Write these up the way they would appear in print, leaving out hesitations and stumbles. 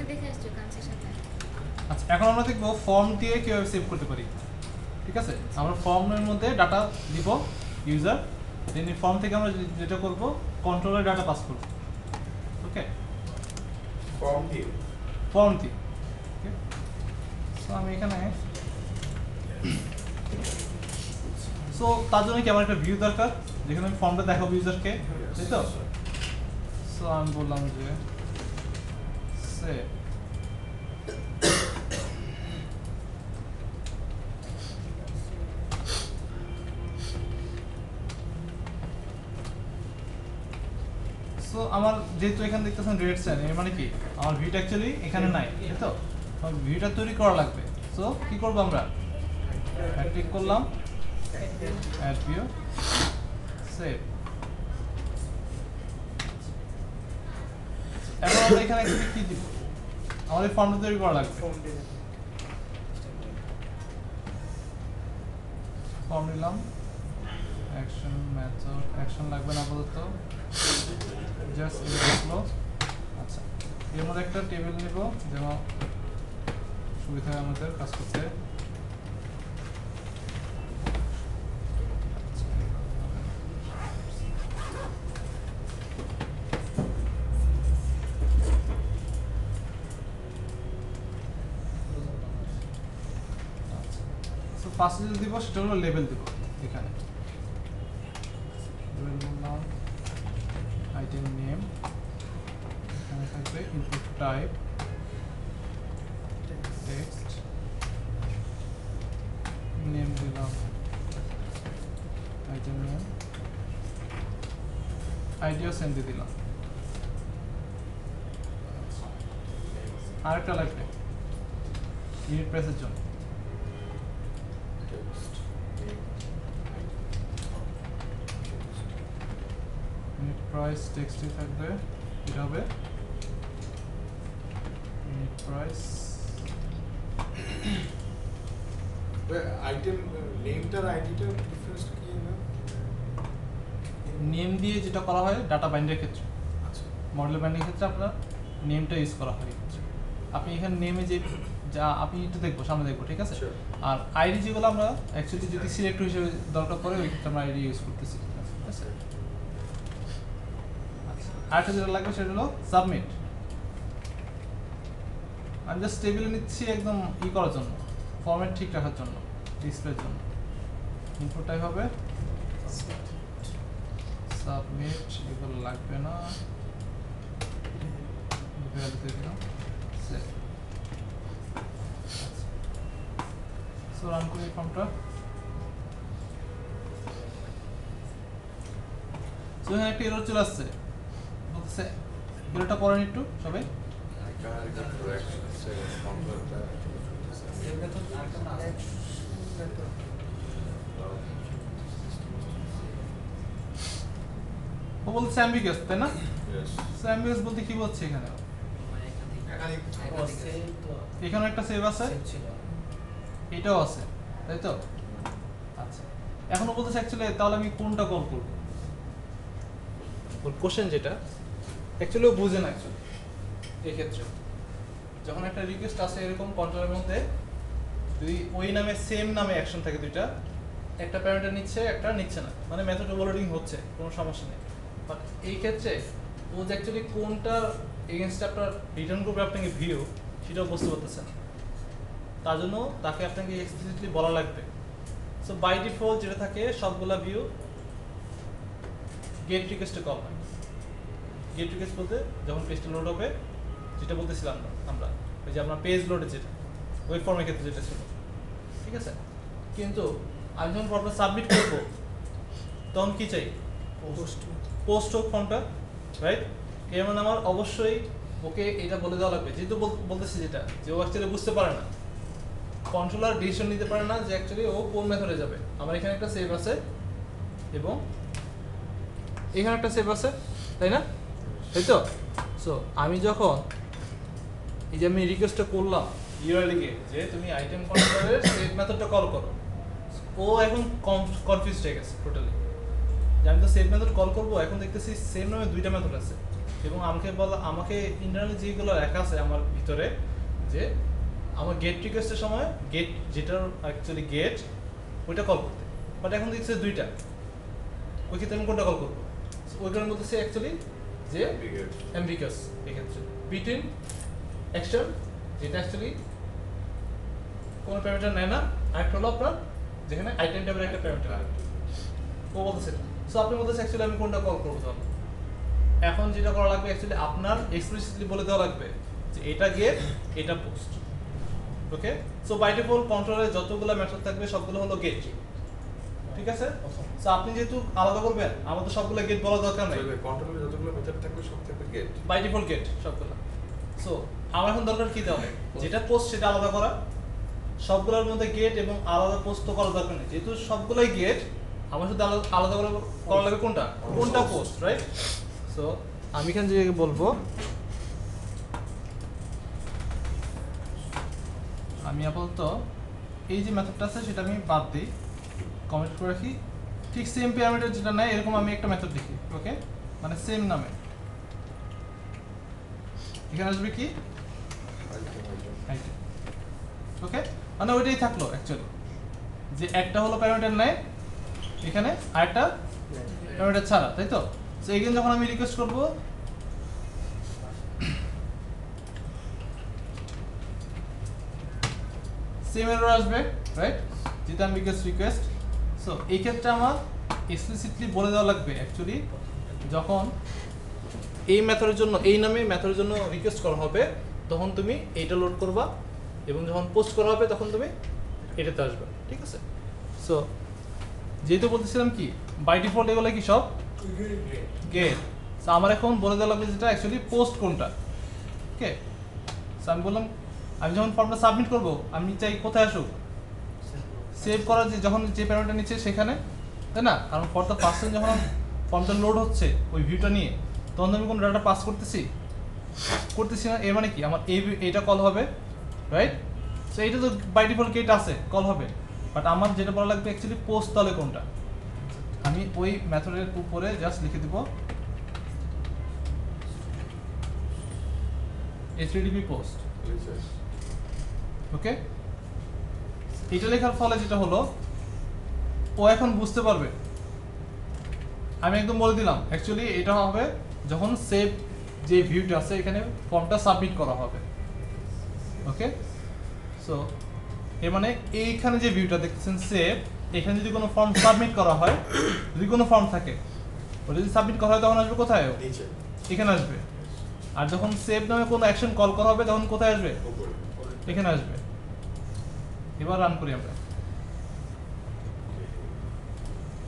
দেখে আসছো কাঞ্চের সাথে। আচ্ছা এখন আমরা দেখব ফর্ম দিয়ে কিভাবে সেভ করতে পারি। ঠিক আছে, আমরা ফর্মের মধ্যে ডাটা দিব ইউজার, দেন এই ফর্ম থেকে আমরা যেটা করব কন্ট্রোলার ডাটা পাস করব। ওকে, ফর্ম দিয়ে ওকে, সো আমি এখানে সো তার জন্য কি আমার একটা ভিউ দরকার যেখানে আমি ফর্মটা দেখাবো ইউজারকে, তাই তো? সো আমি বললাম যে সেভ। সো আমার যেহেতু এখানে দেখতেছেন রেড সাইন, এর মানে কি আমার ভিউটা অ্যাকচুয়ালি এখানে নাই, তাই তো? ভিউটা তৈরি করা লাগবে। সো কি করব আমরা, ক্লিক করলাম অ্যাড ভিউ, সেভ। এখন আমরা এখানে কি দিব, আমাদের ফর্মটা তৈরি করা লাগবে। ফর্ম নিলাম, অ্যাকশন মেথড, অ্যাকশন লাগবে না আপাতত, জাস্ট লিখলো। আচ্ছা, এর মধ্যে একটা টেবিল নিব যেন সুবিধা হয় আমাদের কাজ করতে। ফার্স্ট যেটা দিব সেটা হলো লেভেল দিব। এখানে নাম, আইটেম নেম, এখানে থাকবে ইনপুট টাইপ টেক্সট, নেম দিলাম আইটেম নেম, আইডিও সেন্ড দিয়ে দিলাম। আরেকটা লাগবে ইউনিট প্রেসের জন্য, ইউনিট প্রাইস টেক্সটে থাকবে, এটা হবে ইউনিট প্রাইস। আইটেম নেমটার আইডিটার ডিফারেন্স কি না? নেম দিয়ে যেটা করা হয় ডাটা বাইন্ডের ক্ষেত্রে, আচ্ছা, মডেল বাইন্ডের ক্ষেত্রে আপনার নেমটা ইউজ করা হয়। আপনি এখানে নেমে যে যা আপনি একটু দেখবো, সামনে দেখবো, ঠিক আছে? Sure. আর আইডি যেগুলো আমরা অ্যাকচুয়ালি যদি সিলেক্ট হিসেবে দরকার পড়ে ওই ক্ষেত্রে আমরা আইডি ইউজ করতেছি, ঠিক আছে? আচ্ছা, আরেকটা যেটা লাগবে সেটা হলো সাবমিট। আমি জাস্ট টেবিলে নিচ্ছি একদম ই করার জন্য, ফরম্যাট ঠিক রাখার জন্য, ডিসপ্লের জন্য। ইনপুটটাই হবে সাবমিট, এগুলো লাগবে না, ভ্যালুতে দিলাম সেভ। সো রান করি এই ফর্মটা। সো এখানে একটা এরর চলে আসছে, বলতেছে এররটা পড়েন একটু সবাই। ও বলছে অ্যাম্বিগাস, তাই না? অ্যাম্বিগাস বলতে কি বলছে এখানে? এখানে একটা সেভ আছে, এটাও আছে, তাই তো? আচ্ছা, এখনো বলতেছে অ্যাকচুয়ালি তাহলে আমি কোনটা কল করব? ওর কোশ্চেন যেটা অ্যাকচুয়ালি ও বুঝে না অ্যাকচুয়ালি এই ক্ষেত্রে। যখন একটা রিকোয়েস্ট আসে এরকম কন্ট্রোলের মধ্যে, যদি ওই নামে সেম নামে অ্যাকশন থাকে দুইটা, একটা প্যারামিটার নিচ্ছে একটা নিচ্ছে না, মানে মেথড ওভারলোডিং হচ্ছে, কোনো সমস্যা নেই। বাট এই ক্ষেত্রে ও যে অ্যাকচুয়ালি কোনটা এগেনস্ট আপনার রিটার্ন করবে আপনাকে ভিউ, সেটাও বুঝতে পারতেছে না। তার জন্য তাকে আপনাকে এক্সপ্লিসিটলি বলা লাগবে। সো বাই ডিফল্ট যেটা থাকে সবগুলা ভিউ গেট রিকোয়েস্টে কল হয়। গেট রিকোয়েস্ট বলতে যখন পেজটা লোড হবে, যেটা বলতেছিলাম আমরা, ওই যে আপনার পেজ লোডে যেটা ওয়েব ফর্মের ক্ষেত্রে যেটা ছিল, ঠিক আছে? কিন্তু আমি যখন ফর্মটা সাবমিট করব তখন কি চাই? পোস্ট হোক ফর্মটা, রাইট? এর মানে আমার অবশ্যই ওকে এটা বলে দেওয়া লাগবে, যেহেতু বলতেছি যেটা যে ও অ্যাকচুয়ালি বুঝতে পারে না, কন্ট্রোলার ডিসিশন নিতে পারে না যে অ্যাকচুয়ালি ও কোন মেথডে যাবে। আমার এখানে একটা সেভ আছে এবং এখানে একটা সেভ আছে, তাই না? তাই তো? সো আমি যখন এই যে আমি রিকোয়েস্টটা করলাম ইউআরএলকে যে তুমি আইটেম কন্ট্রোলারের সেভ মেথডটা কল করো, ও এখন কনফিউজড হয়ে গেছে টোটালি, যে আমি তো সেভ মেথড কল করবো, এখন দেখতেছি সেম নামে দুইটা মেথড আছে, এবং আমাকে ইন্টারনালি যেগুলো লেখা আছে আমার ভিতরে যে আমার গেট রিকোয়েস্টের সময় গেট যেটার অ্যাকচুয়ালি গেট ওইটা কল করতে, বাট এখন দেখছে দুইটা, ওই ক্ষেত্রে আমি কোনটা কল করবো? ওইটার মধ্যে সে অ্যাকচুয়ালি যে অ্যাম্বিগাস এক্ষেত্রে বিটুইন অ্যাকশন যেটা অ্যাকচুয়ালি কোনো প্যারামিটার নেয় না, আরেকটা হলো আপনার যেখানে আইটেম টাইপের একটা প্যারামিটার ও বলতেছে। সো আপনি বলতেছে অ্যাকচুয়ালি আমি কোনটা কল করবো তাহলে? এখন যেটা করা লাগবে অ্যাকচুয়ালি আপনার এক্সপ্লিসিটলি বলে দেওয়া লাগবে যে এটা গেট এটা post. Okay, so by default কন্ট্রোলারে যতগুলো মেথড থাকবে সবগুলো হলো গেট, ঠিক আছে? সো আপনি যেহেতু আলাদা করবেন আমাদের সবগুলো গেট বলা দরকার নাই, কন্ট্রোলে যতগুলো মেথড থাকবে সব থাকবে গেট, বাই ডিফল্ট গেট সবগুলো। সো আমার এখন দরকার কি দেওয়া যেটা পোস্ট সেটা আলাদা করা, সবগুলোর মধ্যে গেট এবং আলাদা পোস্ট তো করা দরকার নেই, যেহেতু সবগুলোই গেট আমার শুধু আলাদা করে করা লাগবে কোনটা কোনটা পোস্ট, রাইট? সো আমি এখানে যে বলবো আমি আপাতত এই যে মেথডটা আছে সেটা আমি বাদ দিই, কমেন্ট করে রাখি, ঠিক সেম প্যারামিটার যেটা নেয় এরকম আমি একটা মেথড লিখি। ওকে, মানে সেম নামে এখানে আসবে কি ওকে, মানে ওইটাই থাকলো অ্যাকচুয়ালি যে একটা হলো প্যারামিটার নেয় এখানে আরেকটা প্যারামিটার ছাড়া, তাই তো? সো এখানে যখন আমি রিকোয়েস্ট করব সেম এরর আসবে, রাইট? যেটা আমি রিকোয়েস্ট। সো এই ক্ষেত্রে আমার এক্সপ্লিসিটলি বলে দেওয়া লাগবে অ্যাকচুয়ালি যখন এই মেথডের জন্য এই নামে মেথডের জন্য রিকোয়েস্ট করা হবে তখন তুমি এইটা লোড করবা, এবং যখন পোস্ট করা হবে তখন তুমি এটাতে আসবে, ঠিক আছে? সো যেহেতু বলতেছিলাম কি বাই ডিফল্ট এগুলো কি সব গেট, সো আমার এখন বলে দেওয়া লাগবে যেটা অ্যাকচুয়ালি পোস্ট কোনটা। ওকে, সো আমি বললাম আমি যখন ফর্মটা সাবমিট করব আমি চাই কোথায় আসুক, সেভ করার যে যখন যে প্যারামিটার নিচ্ছে সেখানে, তাই না? কারণ ফর দ্য পার্সন যখন ফর্মটা লোড হচ্ছে ওই ভিউটা নিয়ে তখন আমি কোনো ডাটা পাস করতেছি না, এর মানে কি আমার এইটা কল হবে, রাইট? সো এইটা তো বাই ডিফল্ট গেট আছে কল হবে, বাট আমার যেটা বলা লাগবে অ্যাকচুয়ালি পোস্ট তাহলে কোনটা, আমি ওই মেথডের উপরে জাস্ট লিখে দিব HTTP পোস্ট। ওকে, এটা লেখার ফলে যেটা হলো ও এখন বুঝতে পারবে, আমি একদম বলে দিলাম অ্যাকচুয়ালি এটা হবে যখন সেভ যে ভিউটা আছে এখানে ফর্মটা সাবমিট করা হবে। ওকে, সো এর মানে এইখানে যে ভিউটা দেখতেছেন সেভ, এখানে যদি কোনো ফর্ম সাবমিট করা হয়, যদি কোনো ফর্ম থাকে ওটা যদি সাবমিট করা হয় তখন আসবে কোথায়? এখানে আসবে। আর যখন সেভ নামে কোনো অ্যাকশন কল করা হবে তখন কোথায় আসবে? এখানে আসবে। এবার রান করি আমরা।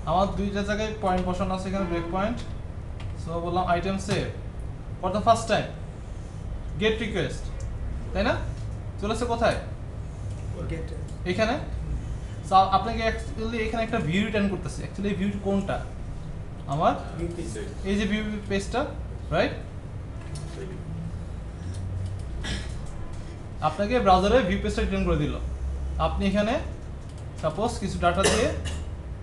আমার দুইটা জায়গায় পয়েন্ট বসানো আছে এখানে, ব্রেক পয়েন্ট। সো বললাম item save for the first time gate request, তাই না? চলেছে কোথায়? এখানে। সো আপনাকে অ্যাকচুয়ালি এখানে একটা ভিউ রিটার্ন করতেছে, অ্যাকচুয়ালি ভিউ কোনটা আমার এই যে ভিউ পেজটা, রাইট? আপনাকে ব্রাউজারে ভিউ পেজটা রিটার্ন করে দিল, আপনি এখানে সাপোজ কিছু ডাটা দিয়ে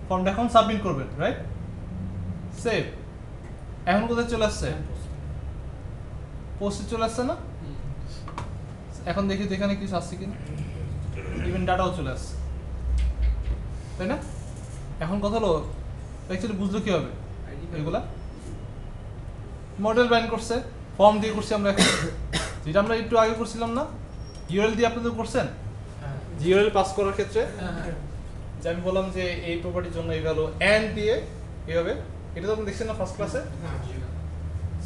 ফর্মটা এখন সাবমিট করবেন, রাইট? সেভ, এখন কোথায় চলে আসছে? পোস্টে চলে আসছে না? এখন দেখি তো এখানে কিছু আসছে কিনা, ইভেন ডাটাও চলে আসছে, তাই না? এখন কথা হলো অ্যাকচুয়ালি বুঝলো কি হবে এগুলা? মডেল বাইন্ড করছে, ফর্ম দিয়ে করছি আমরা এখন, যেটা আমরা একটু আগে করছিলাম না, ইউআরএল দিয়ে আপনাদের করছেন, ইউআরএল পাস করার ক্ষেত্রে যে আমি বললাম যে এই প্রপার্টির জন্য এই ভ্যালু এন্ড দিয়ে এইভাবে, এটা তো আপনি দেখছেন না ফার্স্ট ক্লাসে?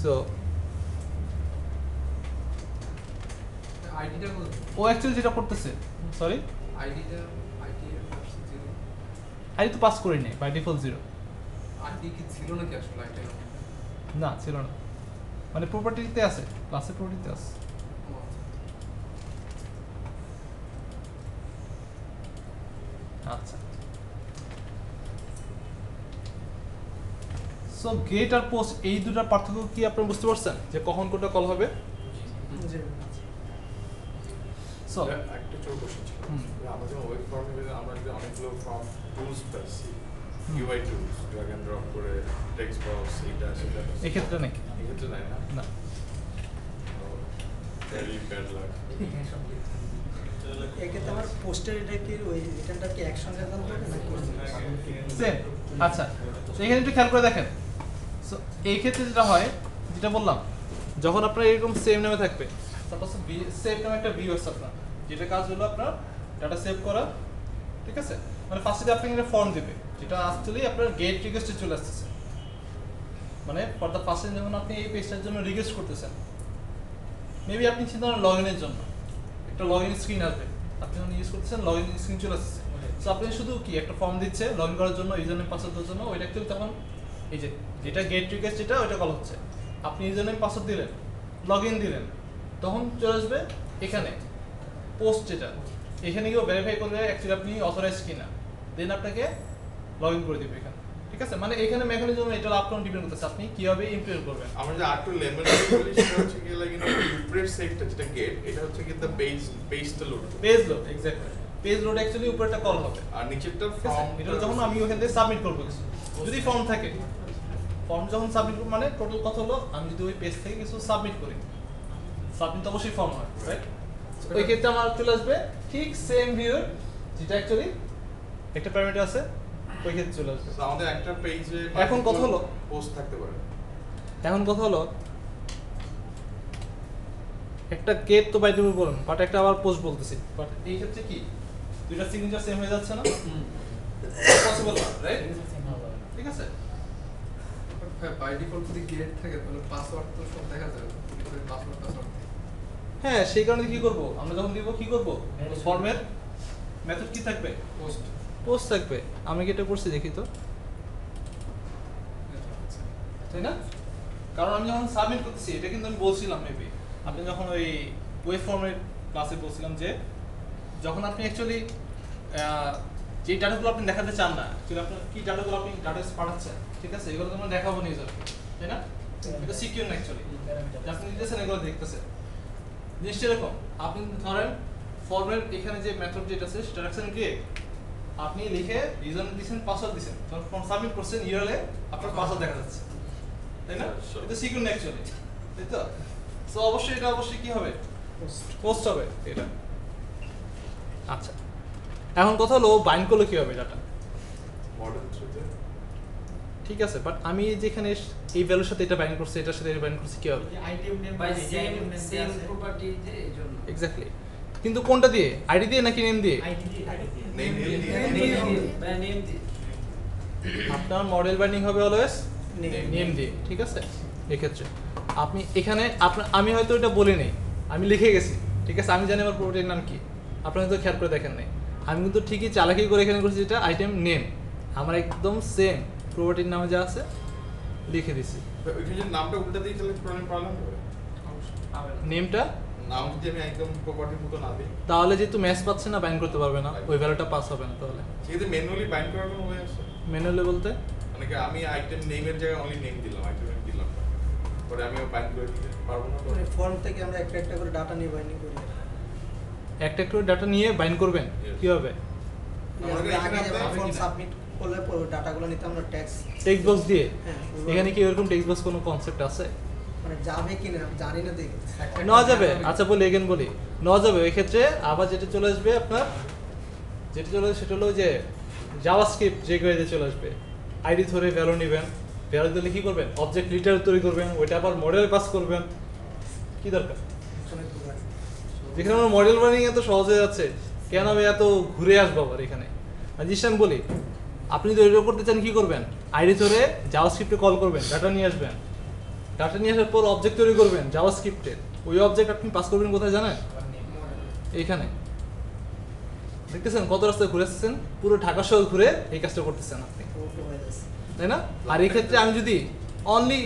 সো আইডিটা ও অ্যাকচুয়ালি যেটা করতেছে, সরি আইডি আইডি তো পাস করি নাই, বাই ডিফল্ট 0। আইডি কি ছিল নাকি আসলে আইডি? না ছিল না, মানে প্রপার্টিতে আছে, ক্লাসের প্রপার্টিতে আছে। আচ্ছা, সো গেট আর পোস্ট এই দুটার পার্থক্য কি আপনি বুঝতে পারছেন যে কখন কোনটা কল হবে? সো একটা ছোট কোশ্চেন ছিল, আমরা যখন ওয়েব ফর্মে আমরা যদি অনেকগুলো ফর্ম টুলস পাচ্ছি, UI tools drag and drop করে টেক্সট বক্স এইটা সেটা, এই ক্ষেত্রে নাকি এখানে ক্ষেত্রে নাই না না ভেরি ব্যাড লাক এক্ষেত্রে আমার পোস্টার এটা কি ওই রিটার্নটা কি একসঙ্গে রান করবে নাকি সেম। আচ্ছা, তো এখানে একটু খেয়াল করে দেখেন। সো এই ক্ষেত্রে যেটা হয়, যেটা বললাম, যখন আপনার এরকম সেম নামে থাকবে, সাপোজ সেভ নামে একটা ভিউ আছে আপনার, যেটা কাজ হলো আপনার ডাটা সেভ করা, ঠিক আছে? মানে ফার্স্টে আপনি একটা ফর্ম দিবে, যেটা অ্যাকচুয়ালি আপনার গেট রিকোয়েস্টে চলে আসতেছে। মানে ফর দ্য ফার্স্ট টাইম যখন আপনি এই পেজটার জন্য রিকোয়েস্ট করতেছেন, মেবি আপনি চিন্তা করেন লগ ইনের জন্য একটা লগ ইন স্ক্রিন আসবে, আপনি যখন ইউজ করতেছেন লগ ইন স্ক্রিন চলে আসছে। সো আপনি শুধু কি একটা ফর্ম দিচ্ছে লগ ইন করার জন্য, ইউজার নেম পাসওয়ার্ড দেওয়ার জন্য, ওইটা অ্যাকচুয়ালি তখন এই যে যেটা গেট রিকোয়েস্ট যেটা ওইটা কল হচ্ছে, আপনি ইউজার নেম পাসওয়ার্ড দিলেন, লগ ইন দিলেন, তখন চলে আসবে এখানে পোস্ট যেটা, এখানে গিয়েও ভেরিফাই করবে অ্যাকচুয়ালি আপনি অথরাইজ কিনা, দেন আপনাকে লগ ইন করে দিবে এখানে, ঠিক আছে? মানে এখানে মেকানিজম এটা আপনার ডিপেন্ড করতেছে আপনি কিভাবে ইমপ্লিমেন্ট করবেন। আমরা যে আরেকটু লেমন বলি সেটা হচ্ছে কি লাগে উপরের সেটটা যেটা গেট, এটা হচ্ছে কি দ্য পেজটা load page load, exactly page load actually উপরেরটা কল হবে, আর নিচেরটা ঠিক আছে? ফর্ম এটা যখন আমি ওখান থেকে সাবমিট করবো কিছু, যদি ফর্ম থাকে, ফর্ম যখন সাবমিট করব মানে টোটাল কথা হলো আমি যদি ওই পেজ থেকে কিছু সাবমিট করি, সাবমিট তো অবশ্যই ফর্ম হয়, রাইট? ওই ক্ষেত্রে আমার চলে আসবে ঠিক সেম ভিউ, যেটা অ্যাকচুয়ালি একটা প্যারামিটার আছে, ওই ক্ষেত্রে চলে আসবে। তো আমাদের একটা পেজে এখন কথা হলো পোস্ট থাকতে পারে। এখন কথা হলো একটা গেট তো বাই দেবো বলুন, বাট একটা আবার পোস্ট বলতেছি, বাট এই ক্ষেত্রে কি দুইটা সিগনেচার সেম হয়ে যাচ্ছে না? পসিবল না, রাইট? ঠিক আছে? বাই ডিফল্ট যদি গেট থাকে তাহলে পাসওয়ার্ড তো সব দেখা যাবে, পাসওয়ার্ড হ্যাঁ, সেই কারণে কি করব, আমরা যখন দিব কি করব, ফর্মের মেথড কি থাকবে, পোস্ট পোস্ট থাকবে। আমি কি এটা করছি দেখি তো, তাই না? কারণ আমি যখন সাবমিট করতেছি, এটা কিন্তু আমি বলছিলাম মেবি আপনি যখন ওই ওয়েব ফর্মের ক্লাসে বলছিলাম যে যখন আপনি অ্যাকচুয়ালি যে ডাটাগুলো আপনি দেখাতে চান না, অ্যাকচুয়ালি আপনার কি ডাটাগুলো আপনি ডাটা পাঠাচ্ছেন, ঠিক আছে, এগুলো তো আমরা দেখাবো নিয়ে যাবে, তাই না? এটা সিকিউর না অ্যাকচুয়ালি, আপনি দিতেছেন এগুলো দেখতেছেন। জিনিসটা এরকম, আপনি ধরেন ফর্মের এখানে যে মেথড যেটা আছে সেটা রাখছেন কি, আপনি লিখে ইউজার নেম দিয়েছেন, পাসওয়ার্ড দিয়েছেন, যখন ফর্ম সাবমিট করছেন ইউআরএল আপনার পাসওয়ার্ড দেখা যাচ্ছে, তাই না? এটা সিকিউর না অ্যাকচুয়ালি, তাই তো? সো অবশ্যই এটা অবশ্যই কি হবে, পোস্ট হবে এটা। আচ্ছা, এখন কথা হলো বাইন্ড করলে কি হবে ডাটা, মডেল থ্রুতে ঠিক আছে, বাট আমি যেখানে এই ভ্যালুর সাথে এটা বাইন্ড করছি, এটার সাথে এটা বাইন্ড করছি কি হবে, item name by same same property যে এইজন্য এক্স্যাক্টলি। কিন্তু কোনটা দিয়ে, আইডি দিয়ে নাকি নেম দিয়ে? আইডি দিয়ে নেম নেম দি আপনার মডেল বাইন্ডিং হবে অলওয়েজ Name. নেম দিয়ে, ঠিক আছে? এক্ষেত্রে আপনি এখানে আপনার, আমি হয়তো এটা বলি নেই, আমি লিখে গেছি, ঠিক আছে, আমি জানি আমার প্রপার্টির নাম কি, আপনারা তো খেয়াল করে দেখেন নাই, আমি কিন্তু ঠিকই চালাকি করে এখানে করছি যেটা আইটেম নেম, আমার একদম সেম প্রপার্টির নামে যা আছে লিখে দিছি। ওইখানে যদি নামটা উল্টা দিই তাহলে প্রবলেম হবে। নেমটা নাম যদি আমি একদম প্রপার্টির মতো না দিই তাহলে যেহেতু ম্যাচ পাচ্ছে না, বাইন্ড করতে পারবে না, ওই ভ্যালুটা পাস হবে না। তাহলে সেক্ষেত্রে ম্যানুয়ালি বাইন্ড করার কোনো ওয়ে আছে? ম্যানুয়ালি বলতে মানে কি আমি আইটেম নেমের জায়গায় অনলি নেম দিলাম, আইটেম নেম দিলাম না, পরে আমি বাইন্ড করে দিতে পারবো না? মানে ফর্ম থেকে আমরা একটা একটা করে ডাটা নিয়ে বাইন্ডিং করি। একটা একটা ডাটা নিয়ে বাইন্ড করবেন Yes. কিভাবে? আমাদের আগে এখানে যেমন আপনার ফর্ম সাবমিট করলে পরে ডাটাগুলো নিতে আমরা ট্যাক্স টেক্সট বক্স দিয়ে, হ্যাঁ এখানে কি এরকম টেক্সট বক্স কোনো কনসেপ্ট আছে? মানে যাবে কিনা আমি জানি না দেখি নেওয়া যাবে। আচ্ছা বলি এগেন বলি, নেওয়া যাবে। ওই ক্ষেত্রে আবার যেটা চলে আসবে আপনার, যেটা চলে আসবে সেটা হলো যে জাভাস্ক্রিপ্ট যে কোয়েরিতে চলে আসবে, আইডি ধরে ভ্যালু নেবেন, ভ্যালু দিলে কি করবেন, অবজেক্ট লিটার তৈরি করবেন, ওইটা আবার মডেল পাস করবেন। কি দরকার? যেখানে আমার মডেল বানিয়ে এত সহজ হয়ে যাচ্ছে, কেন আমি এত ঘুরে আসবো আবার এখানে? আর জিনিসটা আমি বলি, আপনি যদি ওইটা করতে চান কি করবেন, আইডি ধরে জাভাস্ক্রিপ্টে কল করবেন, ডাটা নিয়ে আসবেন, ডাটা নিয়ে আসার পর অবজেক্ট তৈরি করবেন জাভাস্ক্রিপ্টের, ওই অবজেক্ট আপনি পাস করবেন কোথায় জানেন? এইখানে। দেখতেছেন কত রাস্তায় ঘুরে আসছেন, পুরো ঢাকা শহর ঘুরে এই কাজটা করতেছেন আপনি, তাই না? আর এই ক্ষেত্রে আমি যদি অনলি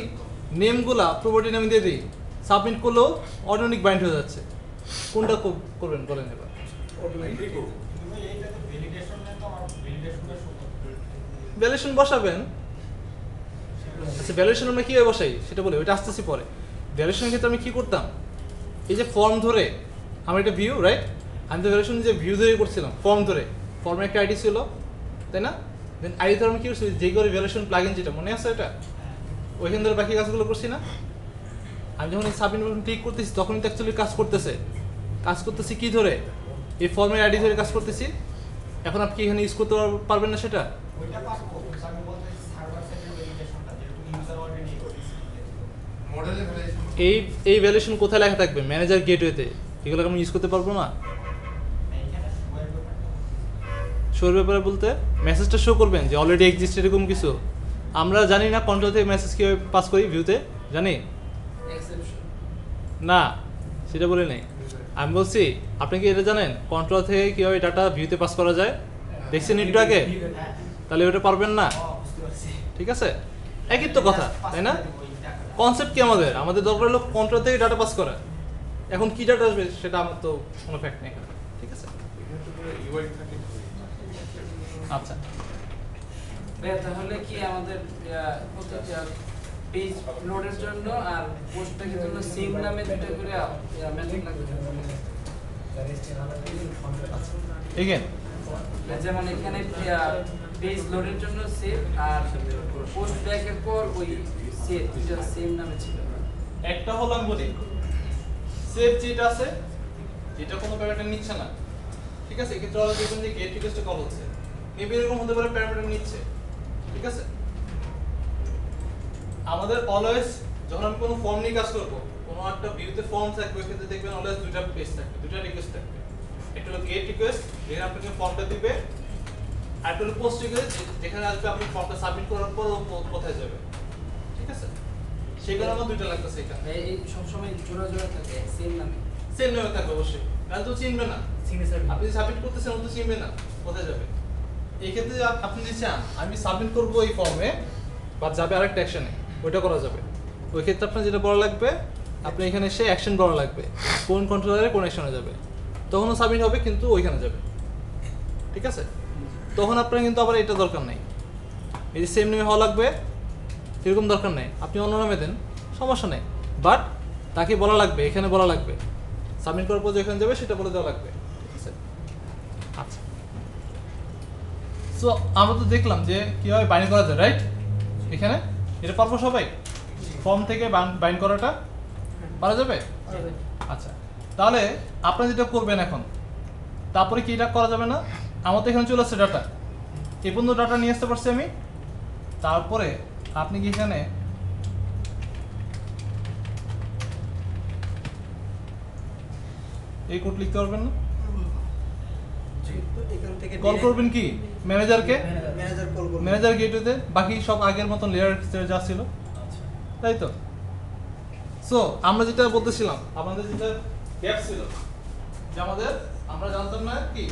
নেমগুলা প্রপার্টি নামে দিয়ে দিই, সাবমিট করলেও অটোমেটিক বাইন্ড হয়ে যাচ্ছে। কোনটা করবেন বলেন এবার? এগ্রি করবো। ভ্যালুয়েশন বসাবেন। আচ্ছা ভ্যালুয়েশন আমরা কীভাবে বসাই সেটা বলি, ওইটা আসতেছি পরে। ভ্যালুয়েশনের ক্ষেত্রে আমি কী করতাম, এই যে ফর্ম ধরে আমার একটা ভিউ, রাইট, আমি তো ভ্যালুয়েশন যে ভিউ ধরে করছিলাম, ফর্ম ধরে, ফর্মের একটা আইডি ছিল, তাই না? দেন আইডি ধরে আমি কী করছি, যে করে ভ্যালুয়েশন প্লাগইন যেটা মনে আছে এটা, ওইখান ধরে বাকি কাজগুলো করছি না? আমি যখন এই সাবমিট বাটন ক্লিক করতেছি তখনই তো অ্যাকচুয়ালি কাজ করতেছি কি ধরে, এই ফর্মের আইডি ধরে কাজ করতেছি। এখন আপনি কি এখানে ইউজ করতে পারবেন না সেটা? ওইটা পারবো, কিন্তু আমি বলতেছি সার্ভার সাইডের ভ্যালিডেশনটা যেহেতু ইউজার অলরেডি করেছে। মডেলে ভ্যালিডেশন এই ভ্যালুয়েশন কোথায় লেখা থাকবে? ম্যানেজার গেটওয়েতে। এগুলো আমি ইউজ করতে পারবো না। এইখানে শোয়ের ব্যাপারটা শোর ব্যাপারে বলতে মেসেজটা শো করবেন যে অলরেডি এক্সিস্ট এরকম কিছু। আমরা জানি না কন্ট্রোল থেকে মেসেজ কীভাবে পাস করি ভিউতে, জানি এক্সেপশন না, সেটা বলি নাই। আমি বলছি আপনি কি এটা জানেন কন্ট্রোল থেকে কীভাবে ডাটা ভিউতে পাস করা যায়? দেখছেন একটু আগে? তাহলে ওটা পারবেন না, বুঝতে পারছি। ঠিক আছে? একই তো কথা, তাই না? কনসেপ্ট কি আমাদের দরকার হলো কন্ট্রোল থেকে ডাটা পাস করা। এখন কি ডাটা আসবে সেটা আমার তো কোনো ফ্যাক্ট নেই, ঠিক আছে? এখানে তো ইউআই থাকে। আচ্ছা, ভাইয়া তাহলে কি আমাদের পেজ লোডের জন্য আর পোস্ট প্যাকের জন্য সেম নামে দুটো করে মেথড লাগবে? এগেন যেমন এখানে পেজ লোডের জন্য সেভ আর পোস্ট ব্যাকের পর ওই সেভ দুটো সেম নামে ছিল। একটা হলো আমি বলি সেভ যেটা আছে এটা কোনো প্যারামিটার নিচ্ছে না, ঠিক আছে? এক্ষেত্রে আমরা দেখবেন যে গেট রিকোয়েস্টে কল হচ্ছে, মেবি এরকম হতে পারে প্যারামিটার নিচ্ছে, ঠিক আছে? আমাদের অলওয়েজ যখন আমি কোনো ফর্ম নিয়ে কাজ করবো, কোনো একটা ভিউতে ফর্ম থাকবে, ওইক্ষেত্রে দেখবেন অলওয়েজ দুইটা পেজ থাকবে, দুইটা রিকোয়েস্ট থাকবে। একটা হলো গেট রিকোয়েস্ট যেখানে আপনাকে ফর্মটা দিবে, আর একটা হলো পোস্ট রিকোয়েস্ট যেখানে আসবে আপনি ফর্মটা সাবমিট করার পর ও কোথায় যাবে, ঠিক আছে? সেখানে আমার দুইটা লাগতেছে এখানে। ভাই এই সবসময় জোড়া জোড়া থাকে সেম নামে। সেম নেমে থাকবে অবশ্যই, কারণ তো চিনবে না। সিগনেচার আপনি সাবমিট করতেছেন ও তো চিনবে না কোথায় যাবে। এই ক্ষেত্রে আপনি যদি চান আমি সাবমিট করবো এই ফর্মে বা যাবে আরেকটা অ্যাকশনে, ওইটা করা যাবে। ওই ক্ষেত্রে আপনার যেটা বলা লাগবে, আপনি এখানে এসে অ্যাকশন বলা লাগবে, কোন কন্ট্রোলারে কোন অ্যাকশনে যাবে, তখনও সাবমিট হবে কিন্তু ওইখানে যাবে, ঠিক আছে? তখন আপনার কিন্তু আবার এটা দরকার নেই, এই যে সেম নেমে হওয়া লাগবে এরকম দরকার নেই, আপনি অন্য নামে দেন, সমস্যা নেই। বাট তাকে বলা লাগবে, এখানে বলা লাগবে, সাবমিট করার পর যেখানে যাবে সেটা বলে দেওয়া লাগবে, ঠিক আছে? আচ্ছা, সো আমরা তো দেখলাম যে কীভাবে বাইন্ড করা যায়, রাইট? এখানে এটা পারবো সবাই? ফর্ম থেকে বাইন্ড করাটা পারা যাবে? আচ্ছা, তাহলে আপনারা যেটা করবেন এখন, তারপরে কি এটা করা যাবে না? আমার তো এখানে চলে আসছে ডাটা, এই পর্যন্ত ডাটা নিয়ে আসতে পারছি আমি। তারপরে আপনি কি এখানে এই কোড লিখতে পারবেন না? এখান থেকে কল করবেন কি ম্যানেজারকে, ম্যানেজার কল করবে। ম্যানেজার গেটওয়েতে, বাকি সব আগের মতন লেয়ার যা ছিল, তাই তো? সো আমরা যেটা বলতেছিলাম, আমাদের যেটা গ্যাপ ছিল যে আমরা জানতাম না কি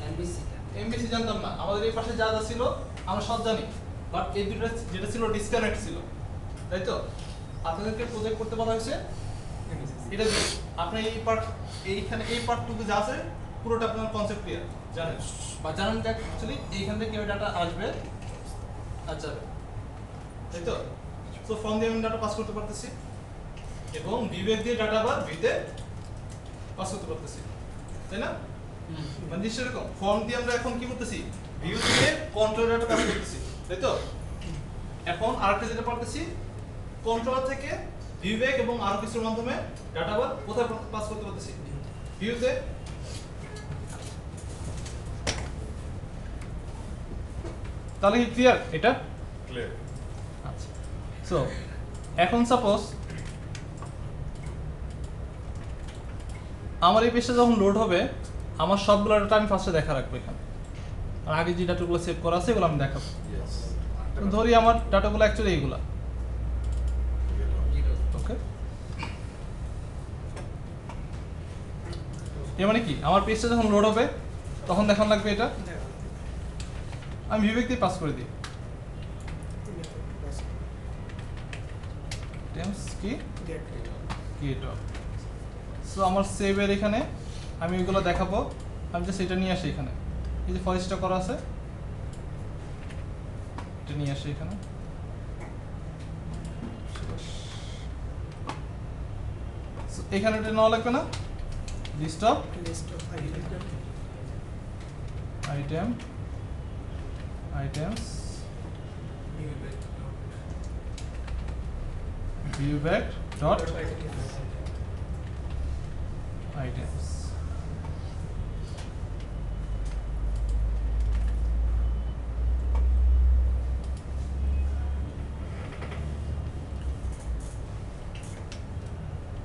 এমবিসিটা এমবিসি জানতাম না, আমাদের এই পাশে যা যা ছিল আমরা সব জানি, বাট এই দুটো যেটা ছিল ডিসকানেক্ট ছিল, তাই তো? আপনাদেরকে প্রজেক্ট করতে বলা হয়েছে এটা দিয়ে আপনি এইখানে এই পার্টটুকু যা আছে পুরোটা আপনার কনসেপ্ট ক্লিয়ার জানেন, বা জানেন যে অ্যাকচুয়ালি এইখান থেকে কিভাবে ডাটা আসবে আর যাবে, তাই তো? সো ফর্ম দিয়ে আমি ডাটা পাস করতে পারতেছি এবং বিবেক দিয়ে ডাটা আবার ভিতে পাস করতে পারতেছি, তাই না? মানে নিশ্চয়ই এরকম ফর্ম দিয়ে আমরা এখন কি করতেছি, ভিউ থেকে কন্ট্রোল ডাটা পাস করতেছি, তাই তো? এখন আরেকটা যেটা পারতেছি, কন্ট্রোলার থেকে বিবেক এবং আরো কিছুর মাধ্যমে ডাটা আবার কোথায় পাস করতে পারতেছি, ভিউতে। তাহলে কি ক্লিয়ার এটা? ক্লিয়ার। আচ্ছা, সো এখন সাপোজ আমার এই পেজটা যখন লোড হবে, আমার সবগুলো ডাটা আমি ফার্স্টে দেখা রাখবো এখানে, আর আগে যে ডাটাগুলো সেভ করা আছে এগুলো আমি দেখাবো। ইয়েস। তো ধরি আমার ডাটাগুলো অ্যাকচুয়ালি এইগুলা, ওকে? এর মানে কি আমার পেজটা যখন লোড হবে তখন দেখান লাগবে এটা, আমি বিবেক দিয়ে পাস করে দিই টেমস কি গেট। সো আমার সেভের এখানে আমি ওইগুলো দেখাবো, আমি জাস্ট এটা নিয়ে আসি এখানে, এই যে ফরেস্টটা করা আছে এটা নিয়ে আসি এখানে। So, এখানে এটা নেওয়া লাগবে না, list of items view back dot items.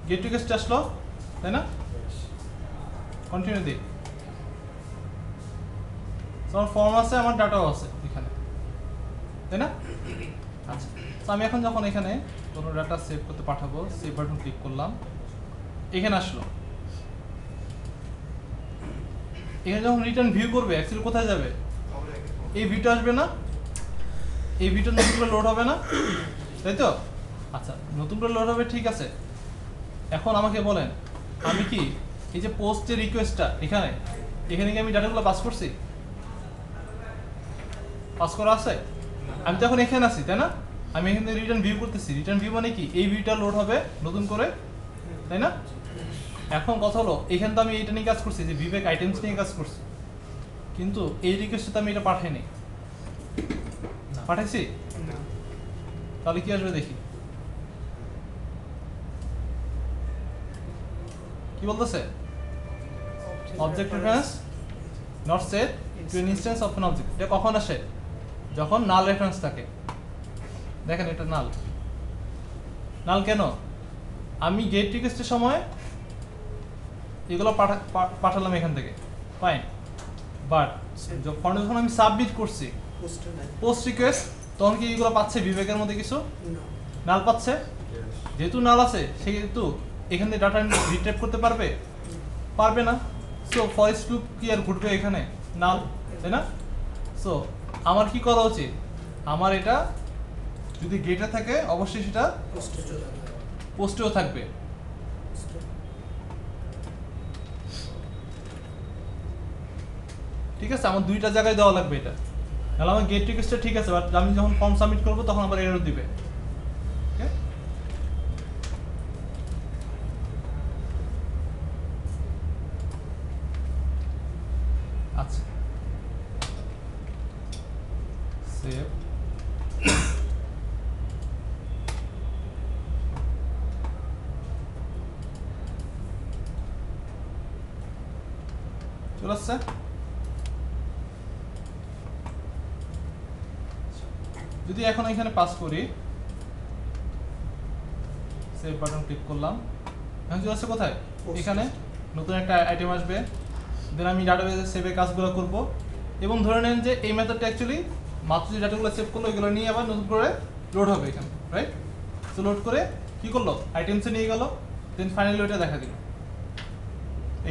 Get request আসলো, তাই না? কন্টিনিউ দিই। আমার ফর্ম আছে, আমার ডাটাও আছে এখানে, তাই না? আচ্ছা, তো আমি এখন যখন এখানে কোনো ডাটা সেভ করতে পাঠাবো, সেভ বাটন ক্লিক করলাম, এখানে আসলো। এখানে যখন রিটার্ন ভিউ করবে, অ্যাকচুয়ালি কোথায় যাবে? এই ভিউটা আসবে না? এই ভিউটা নতুন করে লোড হবে না, তাই তো? আচ্ছা, নতুন করে লোড হবে, ঠিক আছে। এখন আমাকে বলেন, আমি কি এই যে পোস্টের রিকোয়েস্টটা এখানে কি আমি ডাটাগুলো পাস করছি? পাস করা আছে? আমি তো এখন এখানে আছি, তাই না? আমি এখানে রিটার্ন ভিউ করতেছি। রিটার্ন ভিউ মানে কি? এই ভিউটা লোড হবে নতুন করে, তাই না? এখন কথা হলো, এখানে তো আমি এটা নিয়ে কাজ করছি, যে ভিভেক আইটেমস নিয়ে কাজ করছি, কিন্তু এই রিকোয়েস্টে তো আমি এটা পাঠাইনি। পাঠাইছি? তাহলে কি আসবে দেখি। কি বলতেছে? Object reference not set to an instance of an object. এটা কখন আসে? যখন নাল রেফারেন্স থাকে। দেখেন এটা নাল। নাল কেন? আমি গেট রিকোয়েস্টের সময় এগুলো পাঠালাম এখান থেকে, ফাইন। বাট যখন আমি সাবমিট করছি পোস্ট রিকোয়েস্ট, তখন কি এগুলো পাচ্ছে বিবেকের মধ্যে কিছু? নাল পাচ্ছে। যেহেতু নাল আছে, সেহেতু এখান থেকে ডাটা রিট্রাইভ করতে পারবে? পারবে না। সো ফরেস্ট লুপ কি আর ঘুরবে এখানে? নাল, তাই না? সো আমার কি করা উচিত? আমার এটা যদি গেটে থাকে, অবশ্যই সেটা পোস্টেও থাকবে। ঠিক আছে, আমার দুইটা জায়গায় দেওয়া লাগবে এটা। নাহলে আমার গেট রিকোয়েস্টটা ঠিক আছে, বাট আমি যখন ফর্ম সাবমিট করবো তখন আবার এরর দিবে। আচ্ছা, সেভ। চলে আসছে? যদি এখন এখানে পাস করি, সেভ বাটন ক্লিক করলাম, এখন চলে আসছে কোথায়? এখানে নতুন একটা আইটেম আসবে। দেন আমি ডাটাবেসে সেভের কাজগুলো করব, এবং ধরে নেন যে এই মেথডটা অ্যাকচুয়ালি মাত্র যে ডাটাগুলো সেভ করলো এগুলো নিয়ে আবার নতুন করে লোড হবে এখানে, রাইট? তো লোড করে কি করলো? আইটেমসে নিয়ে গেল, দেন ফাইনালি ওইটা দেখা দিল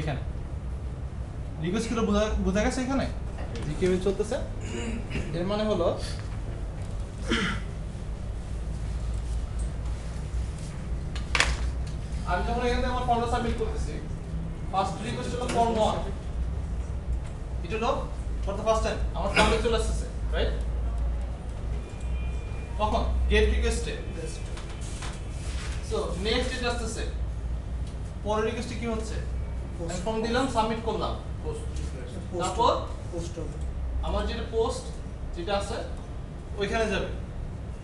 এখানে। রিকোয়েস্টগুলো বোঝা গেছে এখানে যে কিভাবে চলতেছে? এর মানে হলো আমি যখন এখান থেকে আমার ফর্মটা সাবমিট করতেছি, ফার্স্ট রিকোয়েস্ট হলো ফর্ম 1, এটা হলো ফর দ্য ফার্স্ট টাইম আমার ফর্মে চলে আসছে, রাইট? কখন? গেট রিকোয়েস্টে। সো নেক্সট এটা আসছে, পরের রিকোয়েস্টে কি হচ্ছে? আমি ফর্ম দিলাম, সাবমিট করলাম, তারপর আমার যেটা পোস্ট যেটা আছে ওইখানে যাবে,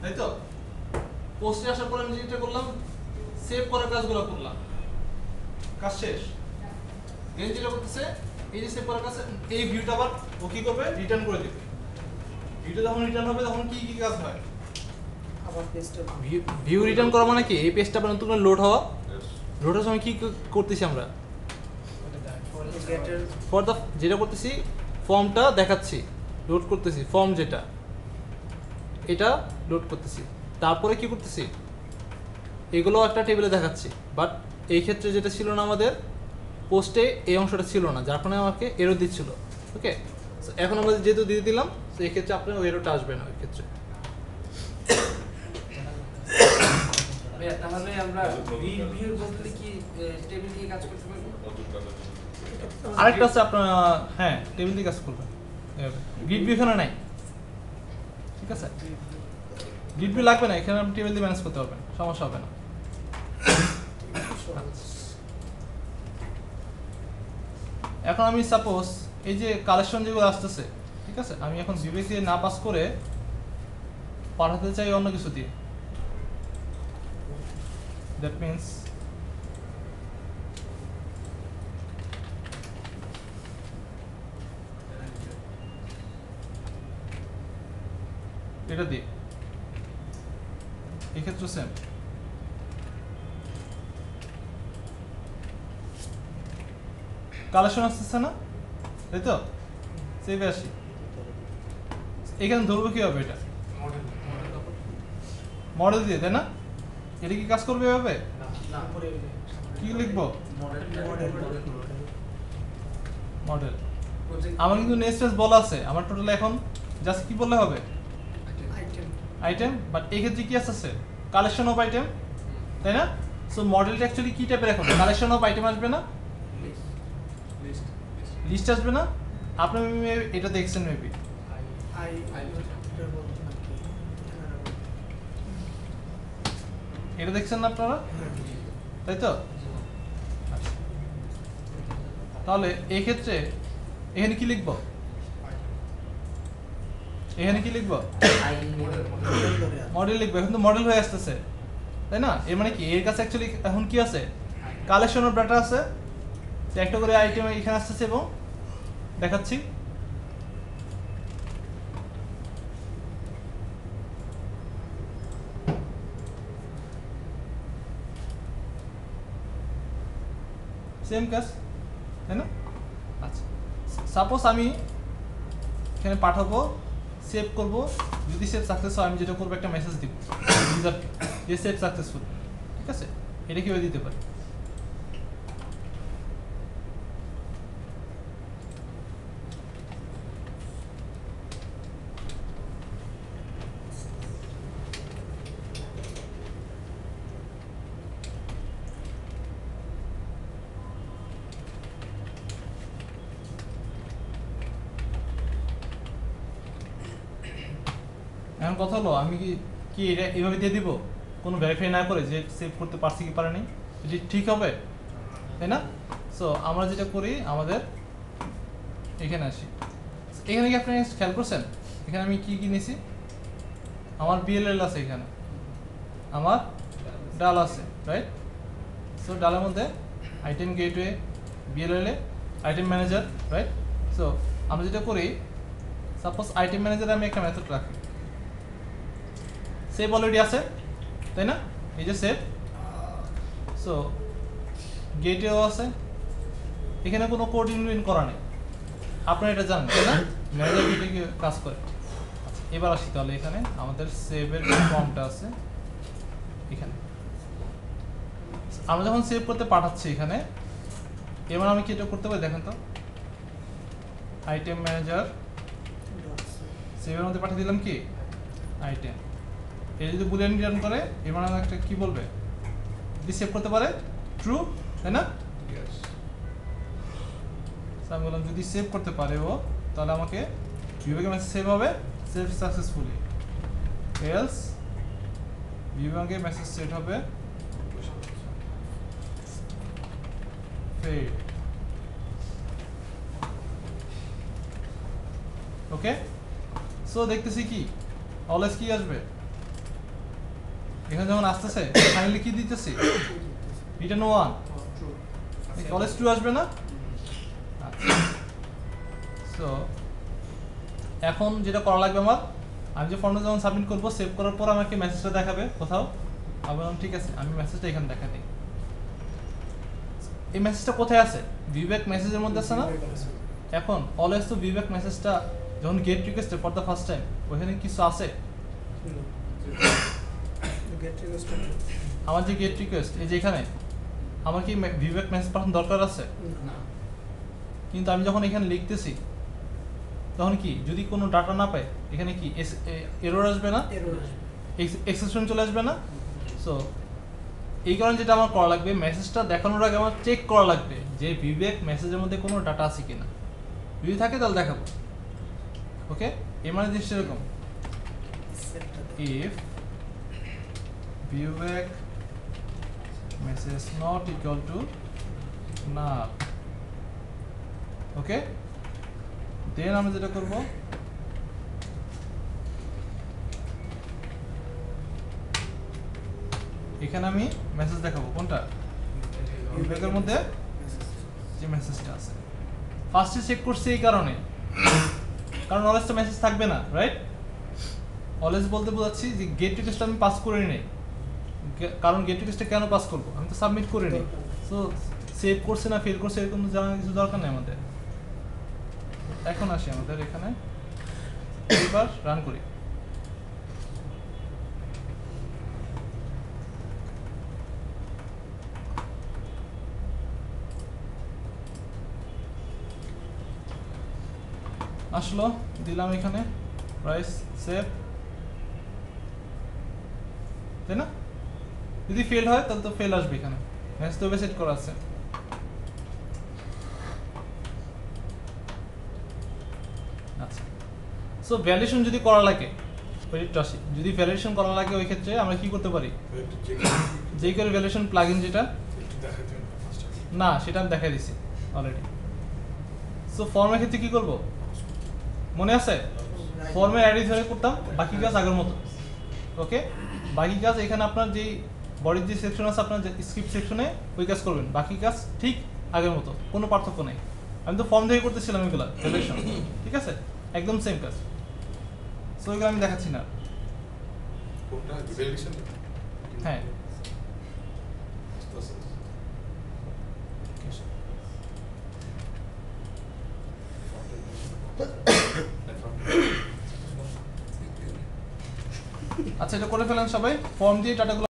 তাই তো? পোস্টে আসার পর আমি যেটা করলাম, সেভ করার কাজগুলো করলাম, কাজ শেষ। দেন যেটা করতেছে, এই যে সেভ করার কাজ, এই ভিউটা আবার ও কি করবে? রিটার্ন করে দেবে। ভিউটা যখন রিটার্ন হবে তখন কি কি কাজ হয়? আবার পেজটা ভিউ রিটার্ন করা মানে কি? এই পেজটা আবার নতুন করে লোড হওয়া। লোড হওয়ার সময় কি করতেছি আমরা? ফর দ্য যেটা করতেছি, ফর্মটা দেখাচ্ছি, লোড করতেছি, ফর্ম যেটা এটা লোড করতেছি, তারপরে কি করতেছি? এগুলো একটা টেবিলে দেখাচ্ছি। বাট এই ক্ষেত্রে যেটা ছিল না, আমাদের পোস্টে এই অংশটা ছিল না, যার কারণে আমাকে এরর দিচ্ছিল। ওকে, এখন আমরা যেহেতু দিয়ে দিলাম, তো এই ক্ষেত্রে আপনার ওই এররটা আসবে না ওই ক্ষেত্রে। তাহলে আমরা রিভিউ বলতে কি টেবিল দিয়ে কাজ করতে পারবো? আরেকটা আছে আপনার, হ্যাঁ, টেবিল দিয়ে কাজ করবেন। গিট ভিউ এখানে নাই, ঠিক আছে? গিট ভিউ লাগবে না, এখানে আপনি টেবিল দিয়ে ম্যানেজ করতে পারবেন, সমস্যা হবে না। এখন আমি সাপোজ এই যে কালেকশন যেগুলো আসতেছে, ঠিক আছে, আমি এখন বিবেক দিয়ে না পাস করে পাঠাতে চাই অন্য কিছু দিয়ে। that means এটা দিয়ে এক্ষেত্রে সেম কালেকশন আসতেছে না, তাই তো? সেভে আসি, এখানে ধরবো কি হবে? এটা মডেল দিয়ে, তাই না? এটা কি কাজ করবে এভাবে? কি লিখবো? মডেল। আমার কিন্তু নেক্সট বলা আছে, আমার টোটাল এখন জাস্ট কি বললে হবে? আইটেম। বাট এই ক্ষেত্রে কি আসছে? কালেকশন অফ আইটেম, তাই না? সো মডেলটা অ্যাকচুয়ালি কি টাইপের এখন? কালেকশন অফ আইটেম আসবে না, লিস্ট আসবে না? আপনি এটা দেখছেন মেবি, এটা দেখছেন না আপনারা, তাই তো? তাহলে এই ক্ষেত্রে এখানে কি লিখবো? এখানে কি লিখবো? মডেল লিখবো। এখন তো মডেল হয়ে আসতেছে, তাই না? এর মানে কি, এর কাছে অ্যাকচুয়ালি এখন কি আছে? কালেকশন অফ ডাটা আছে, একটা করে আইটেম এখানে আসতেছে এবং দেখাচ্ছি। সেম কাজ, তাই না? আচ্ছা, সাপোজ আমি এখানে পাঠাবো, সেভ করব, যদি সেভ সাকসেস হয় আমি যেটা করবো একটা মেসেজ দিব ইউজারকে যে সেভ সাকসেসফুল, ঠিক আছে? এটা কিভাবে দিতে পারি? এখন কথা হলো, আমি কি কি এটা এইভাবে দিয়ে দিব কোনো ভেরিফাই না করে যে সেভ করতে পারছি কি পারেনি? এটি ঠিক হবে, তাই না? সো আমরা যেটা করি, আমাদের এখানে আসি। এখানে কি আপনি খেয়াল করছেন এখানে আমি কি কি নিয়েছি? আমার বিএলএল আছে, এখানে আমার ডাল আছে, রাইট? সো ডালের মধ্যে আইটেম গেটওয়ে, বিএলএল এ আইটেম ম্যানেজার, রাইট? সো আমরা যেটা করি, সাপোজ আইটেম ম্যানেজারে আমি একটা মেথড রাখি, সেভ অলরেডি আছে, তাই না? এই যে সেভ। সো গেটেও আছে, এখানে কোনো কোড ইনবিন করা নেই, আপনারা এটা জানেন, তাই না? ম্যানেজার গেটে কি কাজ করে। আচ্ছা, এবার আসি তাহলে এখানে আমাদের সেভের ফর্মটা আছে এখানে। আমরা যখন সেভ করতে পাঠাচ্ছি এখানে, এবার আমি কি এটা করতে পারি দেখেন তো, আইটেম ম্যানেজার সেভের মধ্যে পাঠিয়ে দিলাম কি আইটেম, এই যদি বুলিয়ান রিটার্ন করে এবার আমার একটা কি বলবে, যদি সেভ করতে পারে ট্রু, তাই না? আমি বললাম যদি সেভ করতে পারে ও, তাহলে আমাকে বিভাগে মেসেজ সেভ হবে, সেভ সাকসেসফুলি, এলস বিভাগে মেসেজ সেট হবে ফেড। ওকে, সো দেখতেছি কি অলওয়েজ কি আসবে এখানে যখন আসতেছে, ফাইনালি কি দিতেছি? রিটার্ন 1, অলওয়েজ ট্রু আসবে না? সো এখন যেটা করা লাগবে আমার, আমি যে ফর্মটা যখন সাবমিট করবো, সেভ করার পর আমাকে মেসেজটা দেখাবে কোথাও, আমি বললাম ঠিক আছে, আমি মেসেজটা এখানে দেখা দিই। এই মেসেজটা কোথায় আছে? ভিব্যাক মেসেজের মধ্যে আছে না? এখন অলওয়েজ তো ভিব্যাক মেসেজটা যখন গেট রিকোয়েস্টে ফর দ্য ফার্স্ট টাইম, ওইখানে কিছু আছে? আমার যে গেট রিকোয়েস্ট, এই যে এখানে আমার কি ভিব্যাক মেসেজ পাঠানোর দরকার আছে? কিন্তু আমি যখন এখানে লিখতেছি, তখন কি যদি কোনো ডাটা না পাই, এখানে কি এরর আসবে না? এক্সেপশন চলে আসবে না? সো এই কারণে যেটা আমার করা লাগবে, মেসেজটা দেখানোর আগে আমার চেক করা লাগবে যে ভিব্যাক মেসেজের মধ্যে কোনো ডাটা আছে কিনা। যদি থাকে তাহলে দেখাবো। ওকে, এর মানে জিনিসটা এরকম, if viewback message not equal to null, ওকে, দেন আমরা যেটা করব, এখানে আমি মেসেজ দেখাবো কোনটা বিভাগের মধ্যে যে মেসেজটা আছে ফার্স্টে চেক করছি এই কারণে কারণ অলওয়েজ তো মেসেজ থাকবে না রাইট অলওয়েজ বলতে বোঝাচ্ছি যে গেট রিকোয়েস্ট আমি পাস করে নিই কারণ গেট রিকোয়েস্টটা কেন পাস করবো আমি তো সাবমিট করে নিই সো সেভ করছে না ফেল করছে এরকম জানার কিছু দরকার নেই আমাদের এখন আসি আমাদের এখানে এবার রান করি আসলো দিলাম এখানে প্রাইস সেভ তাই না যদি ফেল হয় তাহলে তো ফেল আসবে এখানে মেসেজ তো সেট করা আছে আচ্ছা সো ভ্যালিডেশন যদি করা লাগে ওইটা আসি যদি ভ্যালিডেশন করা লাগে ওই ক্ষেত্রে আমরা কি করতে পারি যে করে ভ্যালিডেশন প্লাগইন যেটা না সেটা আমি দেখাই দিছি অলরেডি সো ফর্মের ক্ষেত্রে কি করব মনে আছে ফর্মে অ্যাড ধরে করতাম বাকি কাজ আগের মতো ওকে বাকি কাজ এখানে আপনার যে বডির যে সেকশন আছে আপনার স্ক্রিপ্ট সেকশনে ওই কাজ করবেন বাকি কাজ ঠিক আগের মতো কোনো পার্থক্য নেই আমি তো ফর্ম থেকে করতেছিলাম এগুলো ভ্যালিডেশন ঠিক আছে একদম সেম কাজ সো এগুলো আমি দেখাচ্ছি না কোনটা ভ্যালিডেশন হ্যাঁ আচ্ছা এটা করে ফেলেন সবাই ফর্ম দিয়ে ডাটাগুলো